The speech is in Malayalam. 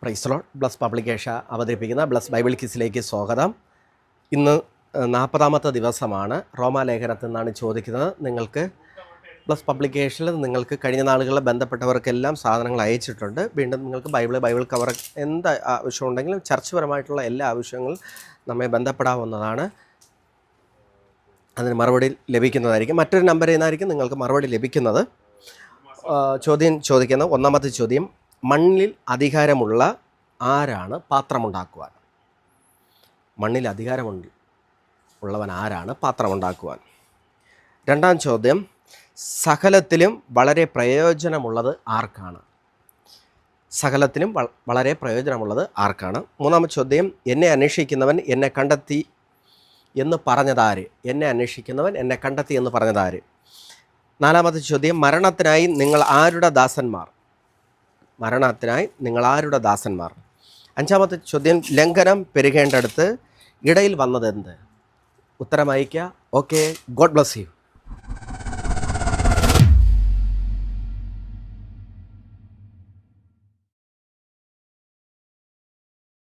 Price lord. ബ്ലസ് പബ്ലിക്കേഷൻ അവതരിപ്പിക്കുന്ന ബ്ലസ് ബൈബിൾ കിസിലേക്ക് സ്വാഗതം. ഇന്ന് 40ാമത്തെ ദിവസമാണ്. റോമാലേഖനത്തിൽ നിന്നാണ് ചോദിക്കുന്നത്. നിങ്ങൾക്ക് ബ്ലസ് പബ്ലിക്കേഷനിൽ നിങ്ങൾക്ക് കഴിഞ്ഞ നാളുകളിൽ ബന്ധപ്പെട്ടവർക്കെല്ലാം സാധനങ്ങൾ അയച്ചിട്ടുണ്ട്. വീണ്ടും നിങ്ങൾക്ക് ബൈബിൾ കവർ എന്ത് ആവശ്യമുണ്ടെങ്കിലും ചർച്ചപരമായിട്ടുള്ള എല്ലാ ആവശ്യങ്ങളും നമ്മെ ബന്ധപ്പെടാവുന്നതാണ്. അതിന് മറുപടി ലഭിക്കുന്നതായിരിക്കും. മറ്റൊരു നമ്പറിൽ നിന്നായിരിക്കും നിങ്ങൾക്ക് മറുപടി ലഭിക്കുന്നത്. ചോദ്യം ചോദിക്കുന്ന ഒന്നാമത്തെ ചോദ്യം: മണ്ണിൽ അധികാരമുള്ള ആരാണ് പാത്രമുണ്ടാക്കുവാൻ? മണ്ണിൽ അധികാരമുള്ളവൻ ആരാണ് പാത്രമുണ്ടാക്കുവാൻ? രണ്ടാം ചോദ്യം: സകലത്തിലും വളരെ പ്രയോജനമുള്ളത് ആർക്കാണ്? സകലത്തിലും വളരെ പ്രയോജനമുള്ളത് ആർക്കാണ്? മൂന്നാമത്തെ ചോദ്യം: എന്നെ അന്വേഷിക്കുന്നവൻ എന്നെ കണ്ടെത്തി എന്ന് പറഞ്ഞതാര്? എന്നെ അന്വേഷിക്കുന്നവൻ എന്നെ കണ്ടെത്തി എന്ന് പറഞ്ഞതാര്? നാലാമത്തെ ചോദ്യം: മരണത്തിനായി നിങ്ങൾ ആരുടെ ദാസന്മാർ? മരണത്തിനായി നിങ്ങൾ ആരുടെ ദാസന്മാർ? അഞ്ചാമത്തെ ചോദ്യം: ലംഘനം പെരുകേണ്ടടുത്ത് ഇടയിൽ വന്നതെന്ത്? ഉത്തരം അയയ്ക്കുക. Okay, God bless you.